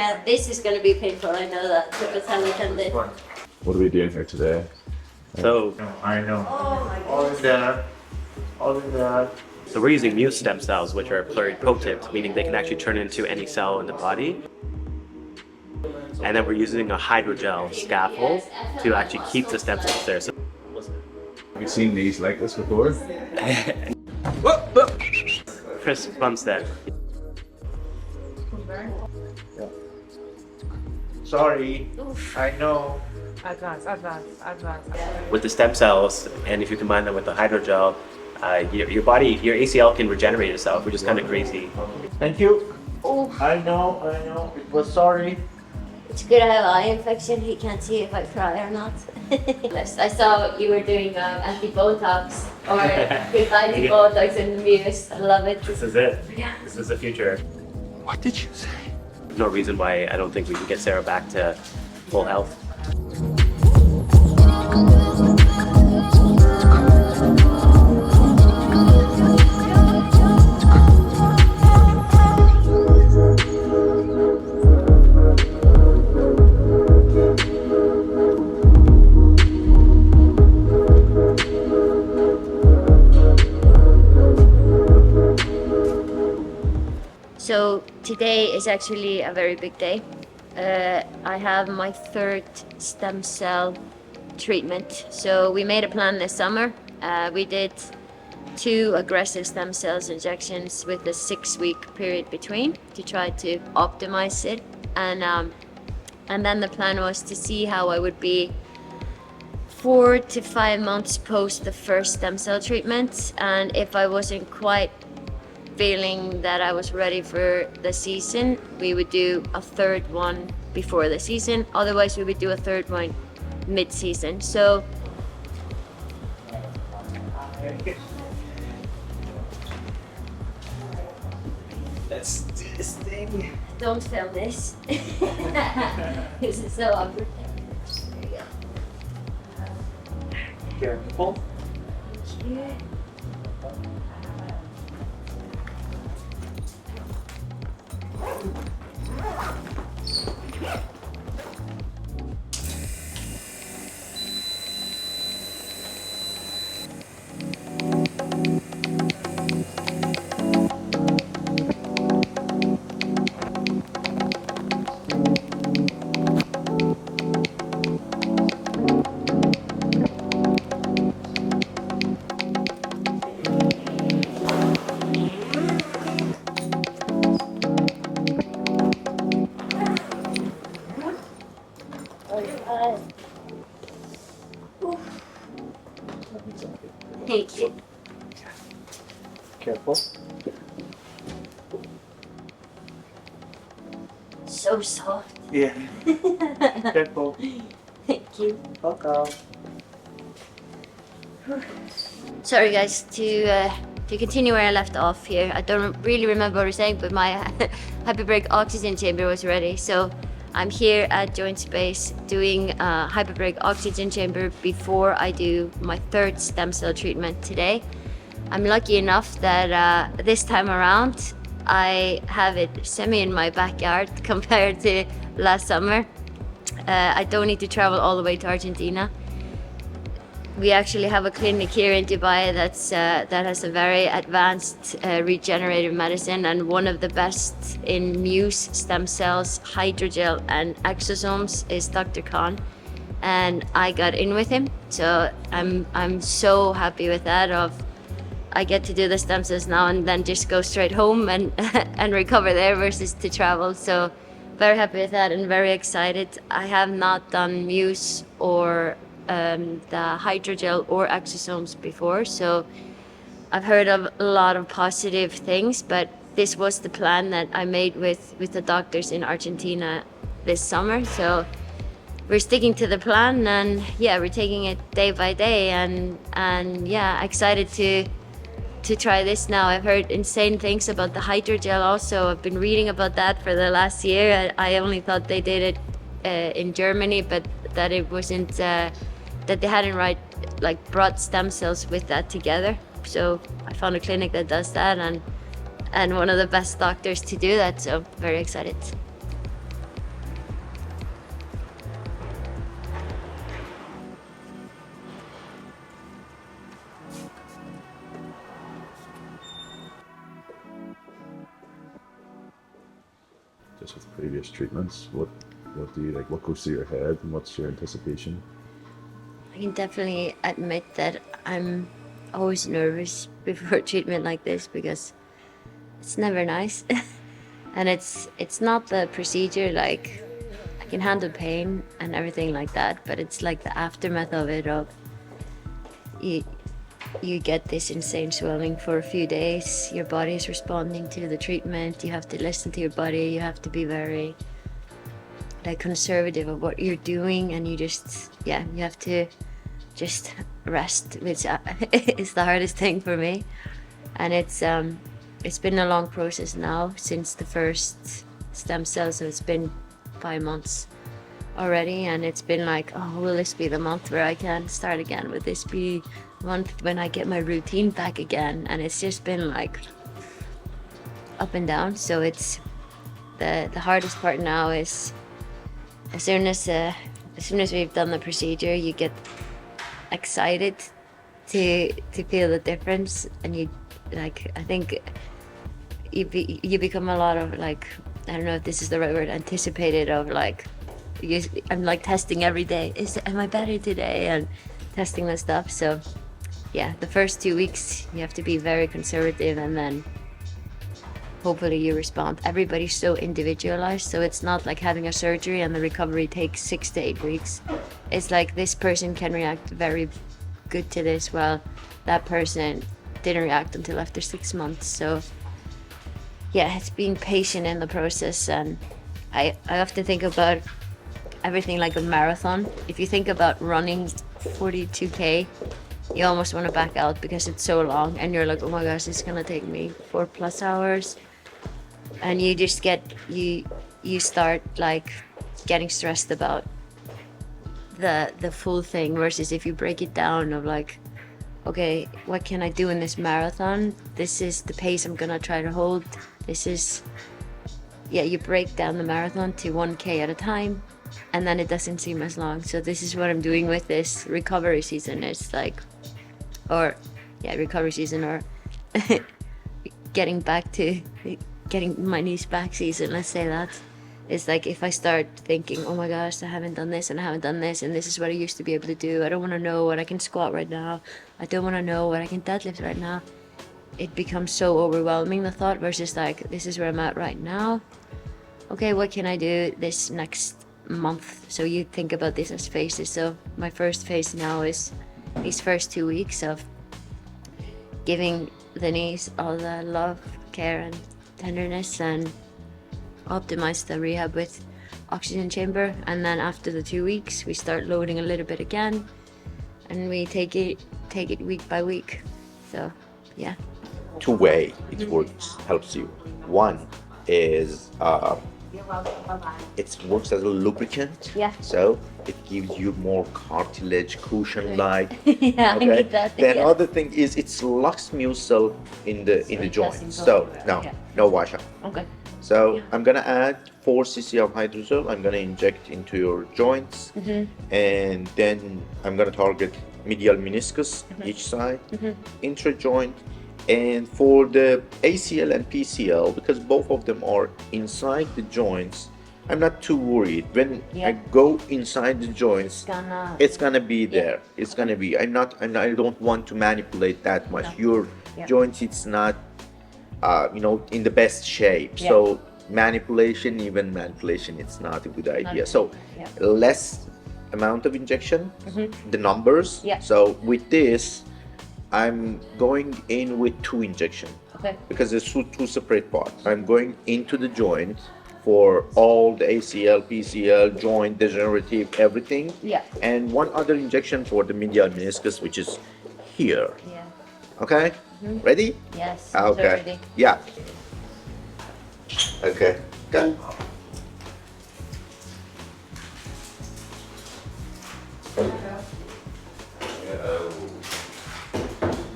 Yeah, this is going to be painful, I know that. What are we doing here today? So, I know. Oh my All in there. All in there. so we're using MUSE stem cells, which are pluripotent, meaning they can actually turn into any cell in the body. And then we're using a hydrogel scaffold to actually keep the stem cells there. So, Have you seen these like this before? Chris Bumstead. Sorry. I know. Advance. With the stem cells, and if you combine them with the hydrogel, your body, your ACL can regenerate itself, which is kind of crazy. Thank you. Oh, I know. It was sorry. It's good I have eye infection, he can't see if I cry or not. I saw you were doing anti-Botox or goodbye to Botox in the MUSE. I love it. This is it. Yeah. This is the future. What did you say? No reason why I don't think we can get Sara back to full health. So today is actually a very big day. I have my third stem cell treatment. So we made a plan this summer. We did 2 aggressive stem cells injections with a 6-week period between to try to optimize it. And then the plan was to see how I would be 4 to 5 months post the first stem cell treatment. And if I wasn't quite feeling that I was ready for the season, we would do a third one before the season. Otherwise, we would do a third one mid-season. So Let's do this thing. don't film this. This is so awkward. There you go. Careful. Thank you. Thank you. Careful. So soft. Yeah. Careful. Thank you. Welcome. Sorry guys, to continue where I left off here. I don't really remember what I was saying, but my hyperbaric oxygen chamber was ready. So I'm here at Joint Space doing a hyperbaric oxygen chamber before I do my third stem cell treatment today. I'm lucky enough that this time around I have it semi in my backyard compared to last summer. I don't need to travel all the way to Argentina. We actually have a clinic here in Dubai that has a very advanced regenerative medicine, and one of the best in MUSE stem cells, hydrogel and exosomes is Dr. Khan, and I got in with him. So I'm so happy with that. I get to do the stem cells now and then just go straight home and and recover there versus to travel. So very happy with that and very excited. I have not done MUSE or the hydrogel or exosomes before, so I've heard of a lot of positive things, but this was the plan that I made with the doctors in Argentina this summer. So we're sticking to the plan, and yeah, we're taking it day by day, and yeah, excited to try this now. I've heard insane things about the hydrogel also. I've been reading about that for the last year. I only thought they did it in Germany, but that it wasn't that they hadn't brought stem cells with that together. So I found a clinic that does that, and one of the best doctors to do that. So very excited. experience with previous treatments? What do you like? What goes through your head, and what's your anticipation? I can definitely admit that I'm always nervous before a treatment like this because it's never nice. And it's not the procedure, like I can handle pain and everything like that, but it's like the aftermath of it, of you get this insane swelling for a few days, your body is responding to the treatment, you have to listen to your body, you have to be very like conservative of what you're doing, and you just you have to just rest, which is the hardest thing for me. And it's been a long process now since the first stem cells, so it's been 5 months already, and it's been like, oh, will this be the month where I can start again? Will this be the month when I get my routine back again? And it's just been like up and down. So it's the hardest part now is as soon as we've done the procedure, you get excited to feel the difference, and you like, I think you become a lot of like, I don't know if this is the right word, anticipated of like, I'm like testing every day. Am I better today? And testing the stuff. So yeah, the first 2 weeks you have to be very conservative, and then hopefully you respond. Everybody's so individualized, so it's not like having a surgery and the recovery takes 6 to 8 weeks. It's like this person can react very good to this, while that person didn't react until after 6 months. So yeah, it's being patient in the process. And I often think about everything like a marathon. If you think about running 42k, you almost want to back out because it's so long, and you're like, oh my gosh, it's gonna take me 4+ hours, and you just get you start like getting stressed about the full thing, versus if you break it down of like, okay, what can I do in this marathon? This is the pace I'm gonna try to hold. This is, you break down the marathon to 1k at a time, and then it doesn't seem as long. So this is what I'm doing with this recovery season. It's like, recovery season, or getting my knees back season, let's say that. It's like, if I start thinking, oh my gosh, I haven't done this and I haven't done this, and this is what I used to be able to do. I don't want to know what I can squat right now. I don't want to know what I can deadlift right now. It becomes so overwhelming, the thought, versus like, this is where I'm at right now. Okay, what can I do this next month? So you think about this as phases. So my first phase now is these first 2 weeks of giving the knees all the love, care and tenderness, and optimize the rehab with oxygen chamber. And then after the 2 weeks, we start loading a little bit again, and we take it week by week. So yeah. 2 ways it works, helps you. One is it works as a lubricant. Yeah. So it gives you more cartilage, cushion-like. Yeah, Okay. I get that. Then Yeah. other thing is it locks muscle in the it joint. doesn't So go- no, yeah. no washout. Okay. So I'm gonna add 4 cc of hydrogel. I'm gonna inject into your joints, and then I'm gonna target medial meniscus each side, intra-joint, and for the ACL and PCL, because both of them are inside the joints, I'm not too worried. When I go inside the joints, it's gonna be there. It's gonna be. I don't want to manipulate that much. Your joints, it's not, in the best shape. So manipulation, it's not a good idea. So less amount of injection, the numbers. So with this, I'm going in with 2 injections. Okay. Because it's two separate parts. I'm going into the joint for all the ACL, PCL, joint, degenerative, everything. Yeah. And 1 other injection for the medial meniscus, which is here. Yeah. Okay? Ready? Yes. Okay. Already. Yeah. Okay. Go.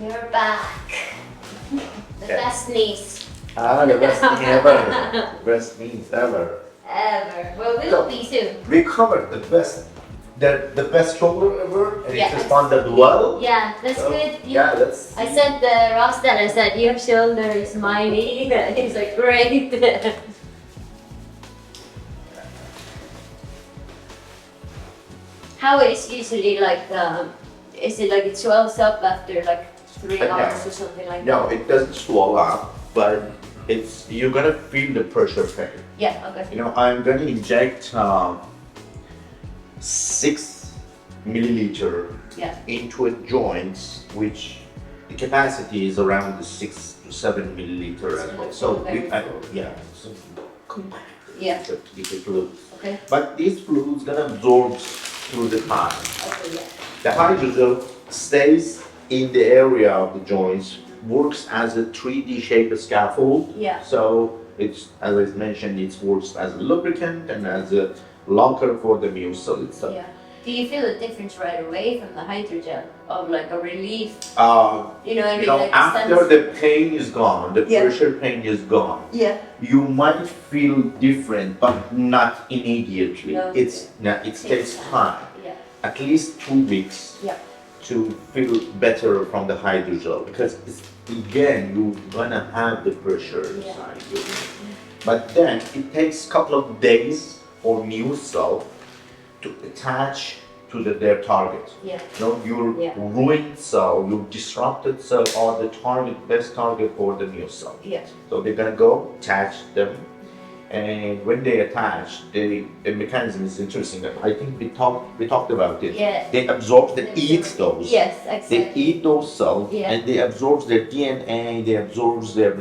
You're back. The best knees The best thing ever. Best means ever. ever. Well, we'll be soon. We covered the best shoulder ever, and Yeah. it responded well. Yeah, that's So, good. yeah, that's. I said Ross that. I said, your shoulder is my knee. He's like, great. How is usually like is it like it swells up after like 3 hours or something like No, that? it doesn't swell up, but you're gonna feel the pressure pain. Yeah, okay. You know, I'm gonna inject 6 milliliter Yeah. into a joint, which the capacity is around the 6 to 7 milliliter as well. So so compact. Yeah. So keep it loose. Okay. But this fluid is gonna absorb through the time. Okay, yeah. The hydrogel stays in the area of the joints, works as a 3D shaped scaffold. Yeah. So it's, as I mentioned, it works as a lubricant and as a locker for the MUSE cell itself. Yeah. Do you feel a difference right away from the hydrogel of like a relief? You know, like after the pain is gone, the Yeah. pressure pain is gone. Yeah. You might feel different, but not immediately. No. It takes time, Yeah. at least 2 weeks. Yeah. To feel better from the hydrogel, because again you're gonna have the pressure inside you. But then it takes a couple of days for MUSE cell to attach to their target. Yeah. You know, your ruined cell, your disrupted cell are the best target for the MUSE cell. Yeah. So they're gonna go attach them, and when they attach, the mechanism is interesting. I think we talked about it. Yeah. They absorb, they eat those. Yes, exactly. They eat those cells, Yeah. and they absorb their DNA. They absorb their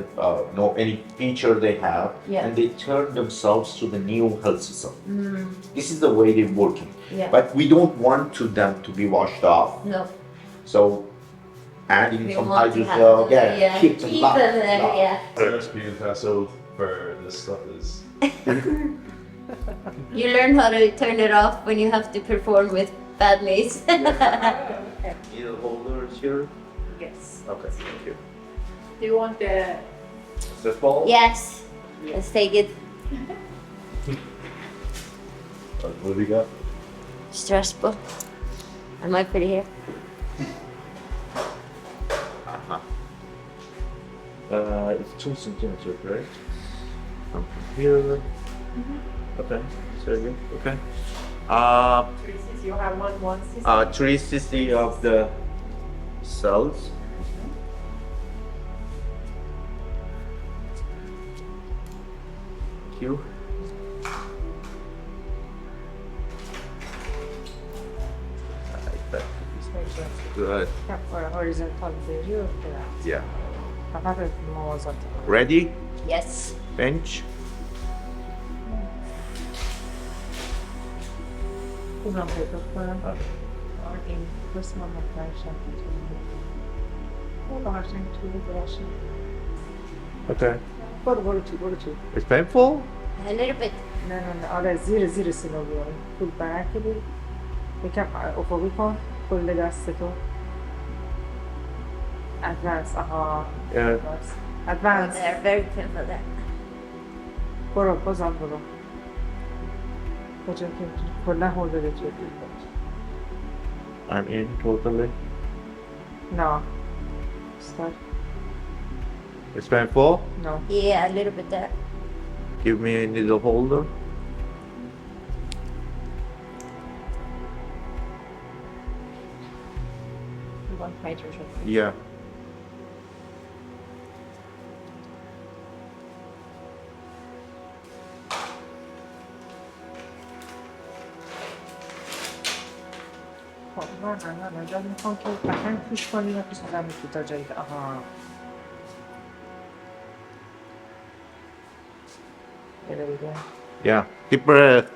any feature they have, Yeah. and they turn themselves to the new healthy cell. This is the way they're working. Yeah. But we don't want them to be washed off. No. So adding We some want to have hydrogel, them, keep them locked. there, yeah. The recipe in Paso for this stuff is You learn how to turn it off when you have to perform with bad knees. Needle holders here. Yes. Okay, thank you. Do you want the The ball? Yes. Let's take it. what have you got? Stressful. I might put it here. It's 2 centimeters, right? From here. Okay, so good. Okay. 3 cc? You have 1 cc? 3 cc of the cells. Thank you. Like that. Make sure it's Good. or horizontal view. Yeah. I have it more horizontal. Ready? Yes. Bench. Uzun paper for or in personal operation. Ulaşın to ulaşın. Okay. Go to. It's painful? A little bit. No. على زير سنوبيون. كل back كده. يكم أفوقكم كل دسته. Advance. Yeah. Advance. They're very painful there. بازم برو. کجا که کلا هولدر توی I'm in totally. No. Start. It's painful? No. Yeah, a little bit there. Give me a needle holder. You want hydrogen? Yeah. خب من نجات میخوام که قشنگ پوش کنی و پیش زمین تو تا جایی که بده بگه Yeah. Deep breath.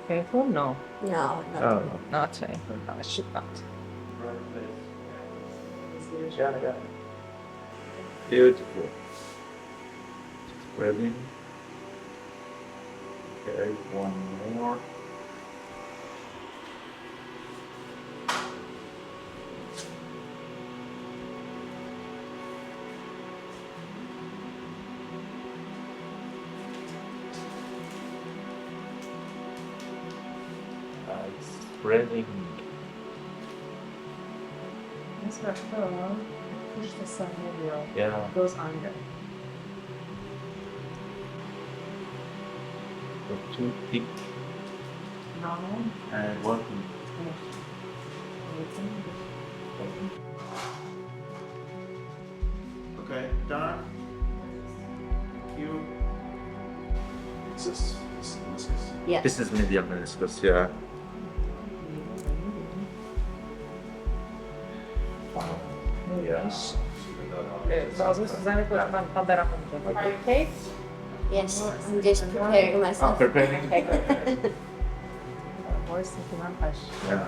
painful? No. No, no. Oh. Not painful. No, it should not. Beautiful. Spreading. Okay, one more. Spreading. That's what push the sun area. Yeah. It goes under. Too thick. Normal. and working. Okay, done. You. This is Yeah. This is medial meniscus, yeah. Yes. Bazı sizden ben kameram olacak. Okay. Yes. I'm just preparing myself. Preparing. Voice که من باش. Yeah.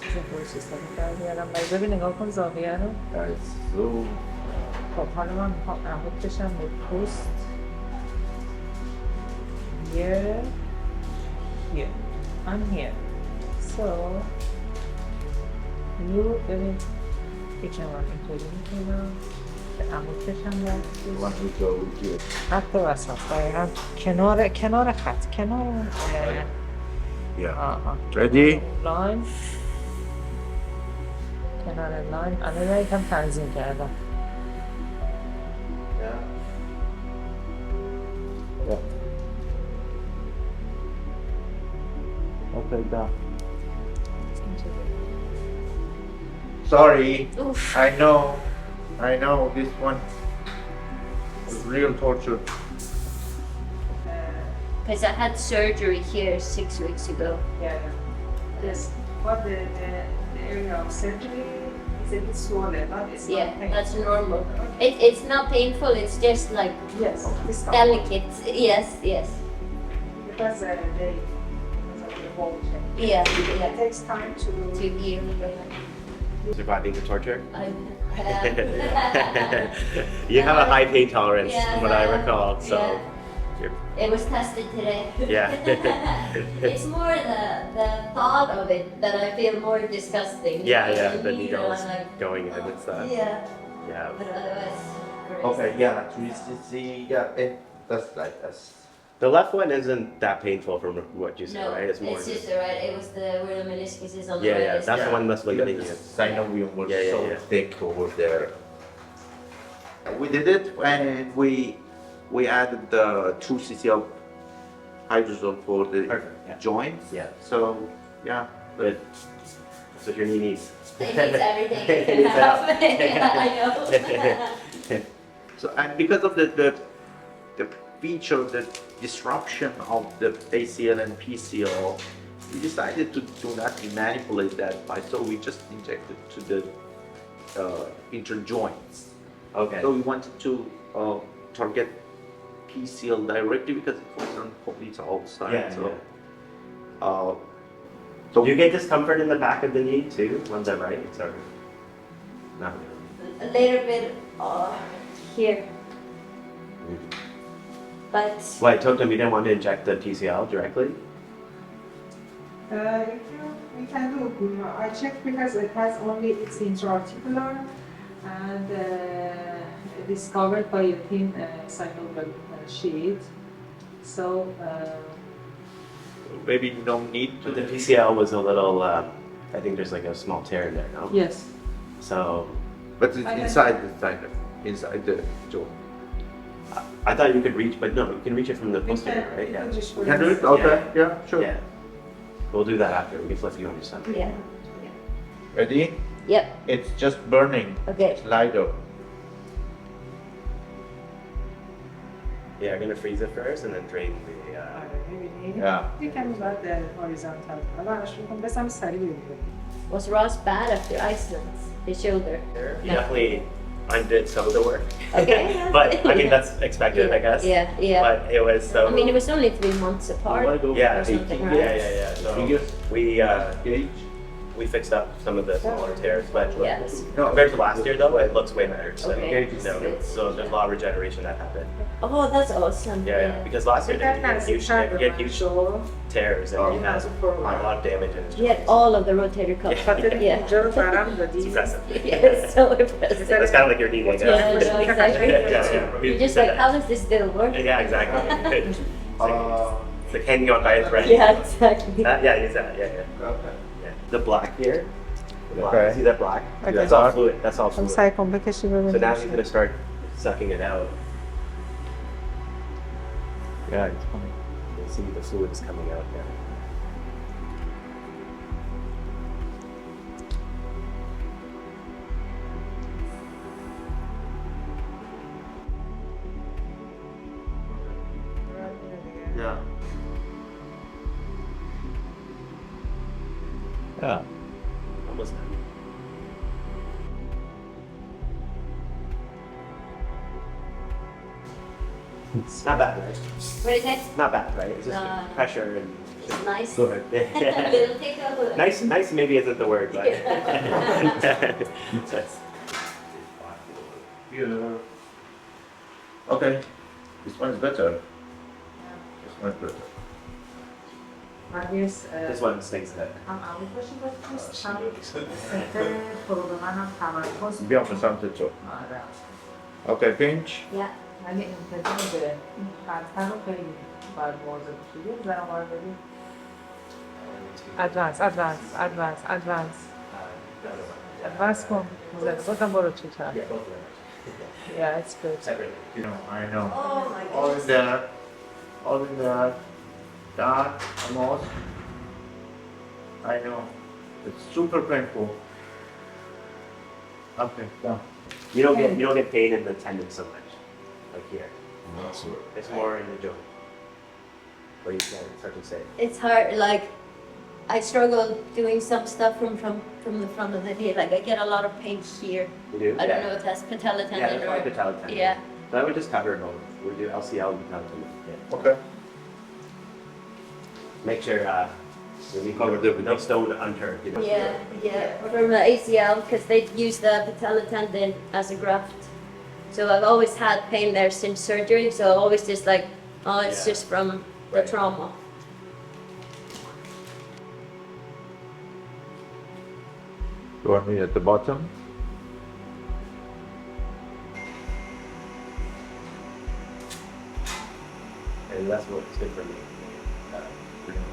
چیز voice استفاده کردم. باید ببین نگاه کن زاویه رو. That's so. خب حالا من میخوام عمود بشم به پوست. Here. Here. I'm here. So you ببین یکم من اینطوری میکنم. به عمود بشم در You want to go here? خط وسط دقیقا کنار خط کنار Yeah. Ready? لاین کنار لاین الان یکم تنظیم کردم Yeah. Yeah. Okay, done. Sorry. Oof. I know this one was real torture. Because I had surgery here 6 weeks ago. Yeah. This what the area of surgery is a bit swollen but it's Yeah, not painful. that's normal. It's not painful, it's just like Yes, this time. delicate. Yes, yes. Because because of the whole change. Yeah, It yeah. takes time to To heal. Surviving the torture. You have a high pain tolerance, Yeah, from what I recall. So, yeah. It was tested today. yeah. It's more the thought of it that I feel more disgusting. Yeah. The You know, needles I'm like, going in and stuff. yeah, Yeah. but otherwise. Okay, yeah, 360, yeah, that's like us. The left one isn't that painful from what you said, No, right? It's more. just the right. It was the where the meniscus is on the Yeah, right. yeah, is that's the the- one that's limiting you. The synovium was Yeah, so yeah. thick over there. We did it and we added the 2 cc of hydrogel for the Perfect, yeah. joints. Yeah. So yeah, Good. That's what your knee needs. It needs everything. It needs help. Yeah, I know. so and because of the feature, the disruption of the ACL and PCL, we decided to do not manipulate that by, so we just injected to the interjoints. Okay. So we wanted to target PCL directly because it was on complete outside. Yeah, so, yeah. So Do you get discomfort in the back of the knee too? One's that right? Or not really? A little bit here. But Well, I told them you didn't want to inject the PCL directly. We can do. I checked because it has only it's intraarticular and it is covered by a thin synovial sheet. So maybe you don't need But to. the PCL was a little. I think there's like a small tear in there, no? yes, So But it's inside the synovium, inside the joint. I thought you could reach, but no, you can reach it from the posterior, right? Yeah. You can do it? Okay, yeah, sure. Yeah. We'll do that after. We can flip you on your stomach. yeah. Ready? Yep. It's just burning. Okay. It's lighter. Yeah, I'm gonna freeze it first and then drain the. Yeah. You can do that horizontal. بس هم سریع ببینیم. Was Ross bad after Iceland? His shoulder. You definitely undid some of the work. Okay. But I mean that's expected, I guess. Yeah, yeah. But it was so. I mean, it was only 3 months apart. Yeah, or something, yeah, right? yeah. So Fingers. we we fixed up some of the smaller tears, but Yes. compared to last year though, it looks way better. So, Okay. no, so there's a lot of regeneration that happened. Oh, that's awesome. Yeah. Because last year they had huge tears and he had a lot of damage in his He had all of the rotator cuff. Yeah. اینجا رو برام It's دادی. impressive. It's so impressive. It's kind of like your knee, I guess. Yeah, no, exactly. Yeah. You're just like, how does this still work? Yeah, exactly. It's like hanging on by a thread. Yeah, exactly. Yeah, use that. Yeah. Okay. The black here. The black. Okay. See that black? Okay. That's all fluid. That's all هم fluid. سعی کن بکشی So now he's ببینیم. gonna start sucking it out. Yeah, it's funny. You see the fluid is coming out now. Yeah. Almost done. It's not bad, right? What is it? Not bad, right? It's just No. pressure and It's nice. go ahead. Little tickle. Nice maybe isn't the word, but That's- Yeah. Okay. This one is better. This one is better. Marius, this one stinks that. هم عمود باشی باید پست هم سنتر فروغ من هم تمرکز بیام به سمت تو. آره Okay, pinch. Yeah. ولی انتظار به این خطر رو خیلی باید مواظب شدی زن ما رو ببین ادوانس کن بازم برو تو طرف Yeah, it's good. You know, I know. Oh my All in there. All in there. That almost. I know. It's super painful. Okay, done. You don't get pain in the tendon so much, like here. It's more in the joint. Where you can start to say. It's hard. Like I struggle doing some stuff from the front of the knee. Like I get a lot of pain here. You do? I don't know if that's patella Yeah, tendon that's or probably patella tendon. yeah. So I would just cover both. We do LCL and patella tendon. Yeah. Okay. Make sure we cover no stone unturned. You know? Yeah. From the ACL because they use the patella tendon as a graft. So I've always had pain there since surgery. So I always just like, oh, it's Yeah. just from the Right. trauma. You want me at the bottom? And that's what's good for me.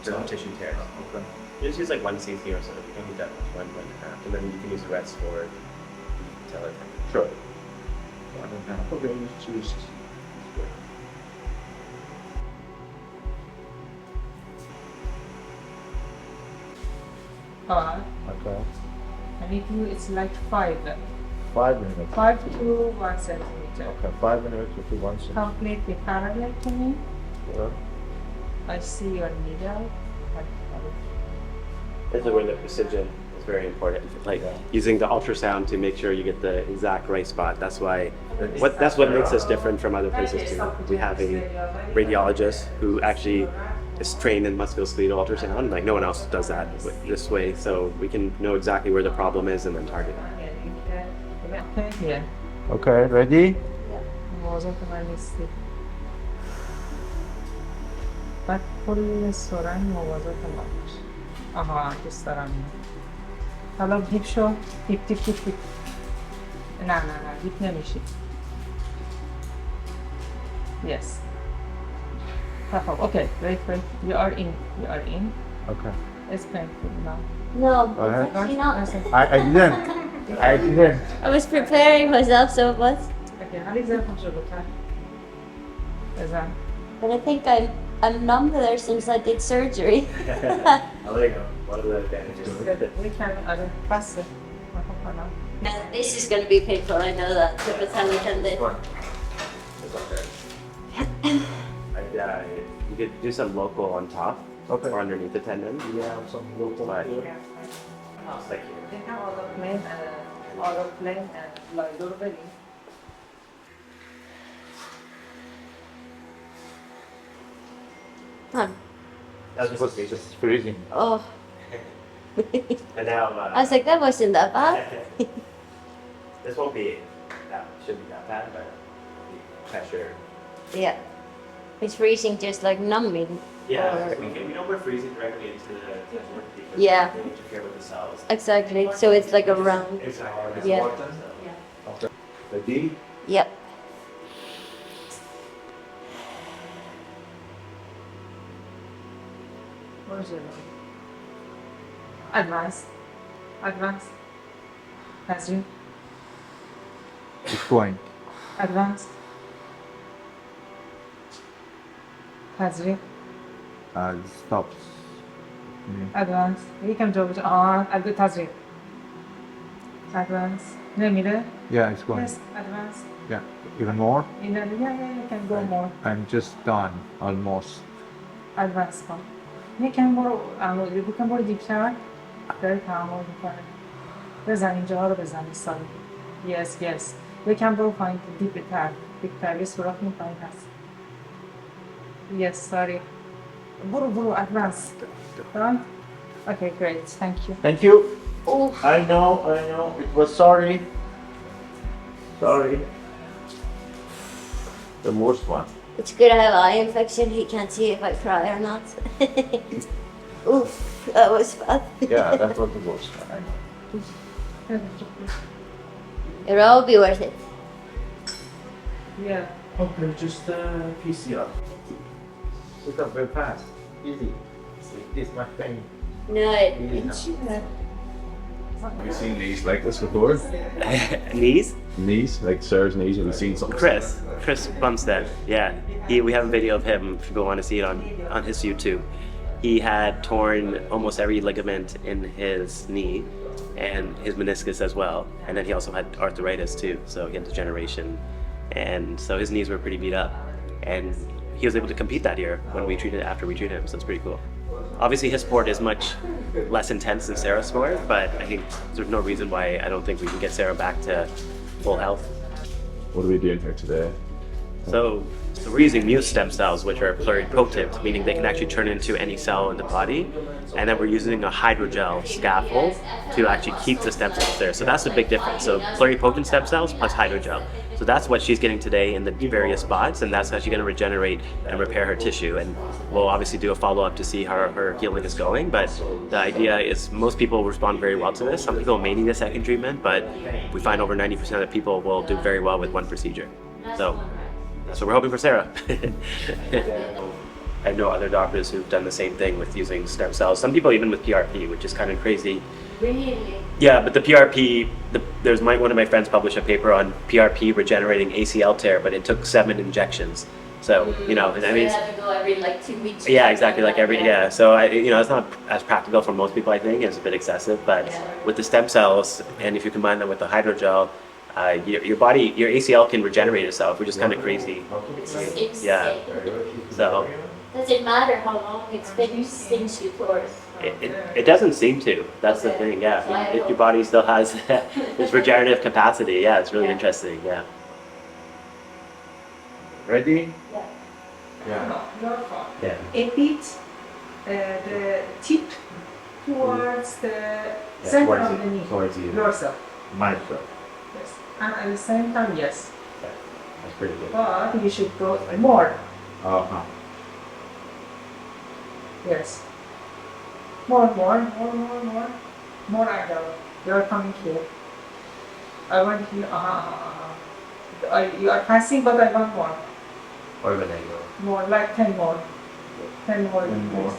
Soft tissue tears. Okay. Just use like 1 cc or so. You don't need that much, 1.5, and then you can use the rest for patella tendon. Sure. 1.5. Okay, let's choose. Okay. I need to, it's like 5 5 minutes. 5 to 1 centimeter. Okay, 5 minutes to 1 second. Completely parallel to me. Yeah. I see your needle. This is where the precision is very important. Like using the ultrasound to make sure you get the exact right spot. That's why. That's what makes us different from other places too. We have a radiologist who actually is trained in musculoskeletal ultrasound. Like no one else does that this way, so we can know exactly where the problem is and then target it. Okay, here. Okay, ready? مواظب من نیستی. بعد کل سرنگ مواظب من باش. آها دوست دارم اینو. حالا دیپ شو. دیپ. نه دیپ نمیشی. Yes. خب okay, wait. You are in. Okay. It's painful now. No, ahead. it's actually not. I didn't. I was preparing myself, so it was. Okay, حالی زرفم جلوتر. بزن. But I think I'm numb there since I did surgery. Oh, there you go. One of the advantages. We can, آره بسه. Now, this is going to be painful. I know that. The patella tendon. You could do some local on top Okay. or underneath the tendon. Yeah, some local. But Yeah. it's like here. They have autoplane and Lido ready. Huh. That's It was just freezing. Oh, And now I was like, that wasn't that bad. this won't be shouldn't be that bad, but the pressure. Yeah. It's freezing, just like numbing. Yeah, Or- we don't put freezing directly into the tendon because Yeah. they interfere with the cells. Exactly. So it's like a round. Exactly. Yeah. Okay. Ready? Yep. Where's your Advance. Has you. It's going. Advance. Has you. It stops. Advance. یکم جا بجا تزریق. Advance. نمیره. Yeah, it's going. Yes, advance. Yeah. Even more? Yeah, you can go more. I'm just done. Almost. Advance کن. یکم برو عمودی. یکم برو دیپتر. داری تحمل میکنه. بزن اینجا رو بزن سال. Yes, yes. یکم برو پایین دیپتر. دیپتر یه سوراخ این پایین هست. Yes, sorry. برو advance. Done? Okay, great. Thank you. Thank you. Oh, I know. It was sorry. Sorry. The worst one. it's good I have eye infection. He can't see if I cry or not. Oof, that was bad. Yeah, that was the worst one. I know. It'll all be worth it. Yeah. Okay, just PCR. Look up very fast. Easy. This my pain. No, Have you seen knees like this before? Knees? Knees, like Sarah's knees. Have you seen something? Chris Bumstead. Yeah, we have a video of him if you want to see it on his YouTube. He had torn almost every ligament in his knee and his meniscus as well, and then he also had arthritis too. So he had degeneration, and so his knees were pretty beat up, and he was able to compete that year when we treated him. So it's pretty cool. Obviously, his sport is much less intense than Sarah's sport, but I think there's no reason why I don't think we can get Sarah back to full health. What are we doing here today? So we're using MUSE stem cells, which are pluripotent, meaning they can actually turn into any cell in the body. And then we're using a hydrogel scaffold to actually keep the stem cells there. So that's the big difference. So pluripotent stem cells plus hydrogel. So that's what she's getting today in the various spots, and that's how she's going to regenerate and repair her tissue. And we'll obviously do a follow-up to see how her healing is going. But the idea is most people respond very well to this. Some people may need a second treatment, but we find over 90% of people will do very well with one procedure. So we're hoping for Sarah. I know other doctors who've done the same thing with using stem cells. Some people even with PRP, which is kind of crazy. really. Yeah, but the PRP, one of my friends published a paper on PRP regenerating ACL tear, but it took 7 injections. So, you know, I So mean, you have to go every like 2 weeks. yeah, exactly, like So it's not as practical for most people, I think. It's a bit excessive, but with the stem cells, and if you combine them with the hydrogel, your ACL can regenerate itself, which is kind of crazy. It's Yeah. So Does it matter how long it's been since you tore it? it doesn't seem to. That's the thing. Yeah, if your body still has this regenerative capacity, yeah, it's really interesting. Yeah. Ready? No, you're fine. Yeah. A bit the tip towards the center of the knee. Towards you. Yourself. Myself. Yes. And at the same time, yes. That's pretty good. But you should go more. Uh-huh. Yes. More angle. You're coming here. I want you. You are passing, but I want more. Or an angle. More, like 10 more. 10 more. 10 more.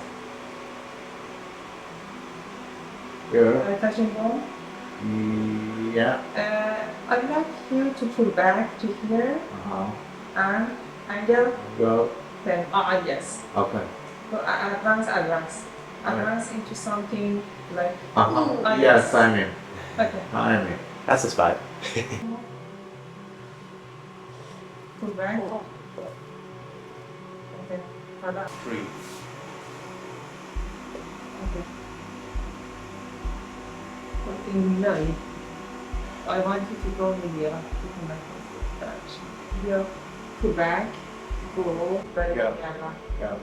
Yes. Yeah. Touching more. Yeah. I'd like you to pull back to here Uh-huh. and angle. Go. Then, yes. Okay. So advance into something like. Uh-huh. Yes. Yes, I'm in. Okay. I'm in. That's the spot. Pull back. Okay. Hold on. 3. Okay. Something really. I want you to go here. Here. Pull back. Go. Very Yeah. Yeah.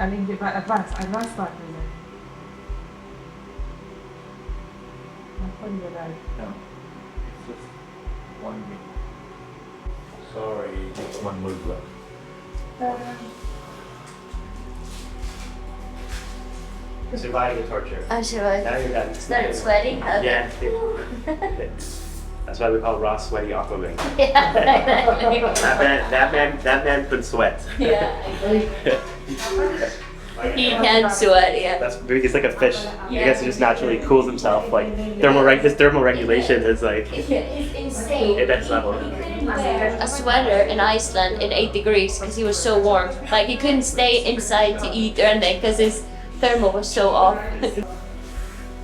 And then advance part. No. It's just 1 minute. Sorry. One move left. Surviving the torture. I'm sure Now I you're done. started sweating. Yeah. That's why we call Ross sweaty Aquaman. Yeah, exactly. That man could sweat. Yeah, I believe he can sweat, yeah. That's he's like a fish. I guess he just naturally cools himself. Like his thermal regulation is like It's insane. at that level. He couldn't wear a sweater in Iceland in 8 degrees because he was so warm. Like he couldn't stay inside to eat or anything because his thermal was so off.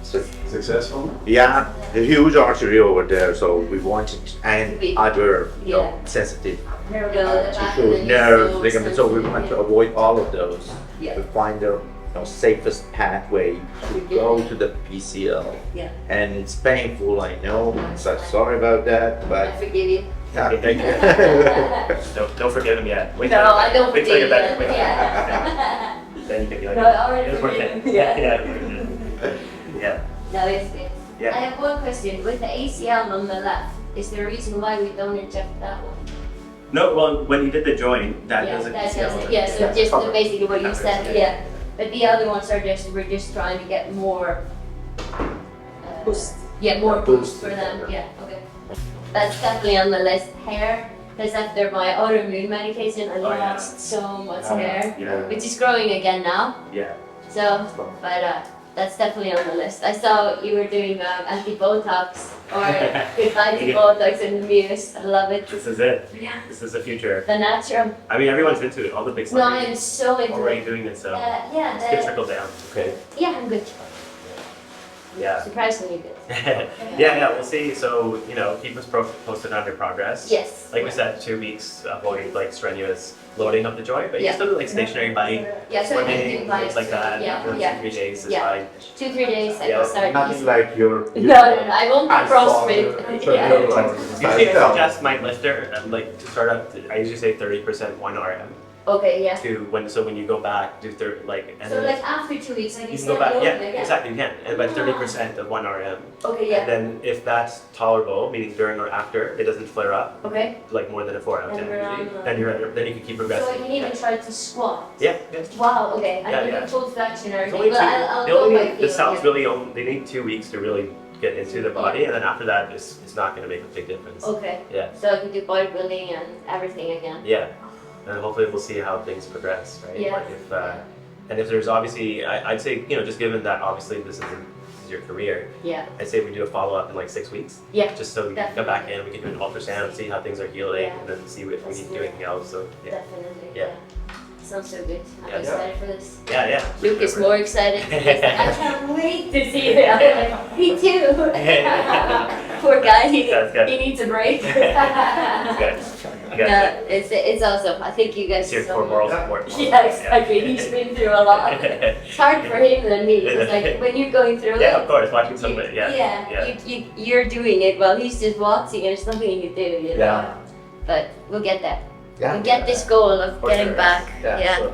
Successful? Yeah, a huge artery over there, so we wanted, and other Yeah. sensitive Tissue, nerve ligaments, so we want to avoid all of those. Yeah. We find the safest pathway to go to the PCL. Yeah. And it's painful, I know. So sorry about that, I but forgive you. yeah, thank you. Don't forgive him yet. Wait No, till- I don't wait till forgive you're better. you. Wait till you're better. Yeah. Then you can be like, No, I already it was worth forgive it. him. Yeah. Yeah. Yeah. No, it's good. Yeah. I have one question. With the ACL on the left, is there a reason why we don't inject that one? No, well, when you did the joint, that Yeah, doesn't. that yeah, does it. Yeah, so just covered. basically what you Covers, said. yeah. Yeah. But the other ones are just, we're just trying to get more Boost. Yeah, more Boost. boost for them. Yeah, okay. That's definitely on the list. Hair, because after my autoimmune medication, I Oh, yeah. lost so much hair, Yeah. which is growing again now. Yeah. So, but that's definitely on the list. I saw you were doing anti-Botox or goodbye to Yeah. Botox in the MUSE. I love it. This is it. Yeah. This is the future. The natural. I mean, everyone's into it. All the big No, I am celebrities so into already it. doing it, so Yeah, it's gonna trickle down. Okay. yeah, I'm good. Yeah. Surprisingly good. yeah, we'll see. So, keep us posted on your progress. Yes. Like we said, 2 weeks avoid like strenuous loading of the joint, but you Yeah. can still do like stationary bike, Yeah, so I can do swimming, bikes. things like that. Yeah, 2-3 days is Yeah. fine. 2-3 days I Yeah, can start. Nothing like your. No, I won't do CrossFit. Yeah. Usually I suggest my lifter, like to start up, I usually say 30% 1 RM. Okay, yeah. To when you go back, do and So then like after 2 weeks, I can you can still go back. do Yeah, it. exactly, you can. And by 30% of 1 RM. Okay, And yeah. then if that's tolerable, meaning during or after, it doesn't flare up Okay. like more than a 4 out of 10 And usually, around, then you can keep So I progressing. can even try to squat. Yeah, yeah. Wow. Okay. I Yeah, can yeah. do full flexion or It's anything. only But two, I'll they go only by need, the feel. cells Yeah. really only, they need 2 weeks to really get into the body, and then after that, it's not going to make a big difference. Okay. Yeah, So I can do bodybuilding and everything again. yeah, and hopefully we'll see how things progress, right? Yeah. Like and if there's obviously, I'd say, just given that obviously this is your career, Yeah. I'd say we do a follow up in like 6 weeks. Yeah. Just so we can Definitely. go back in, we can do an ultrasound, see how things are healing, Yeah. and then see if we That's need to do good. anything else. So yeah, Definitely. Yeah. Sounds so good. I'm Yeah. excited for this. yeah. Luke is more excited. He's like, I can't wait to see it. I'm like, me too. Poor guy. That's good. He needs a break. Good. You No, guys it's awesome. I think you guys. here for moral support. Yeah, exactly. He's been through a lot. It's harder for him than me. It's like when you're going through Yeah, it. of course, watching somebody. Yeah. You're doing it while he's just watching, and there's nothing you can do. You know. Yeah. But we'll get there. Yeah. We'll get this goal of For getting sure. back. Yeah, Yeah. so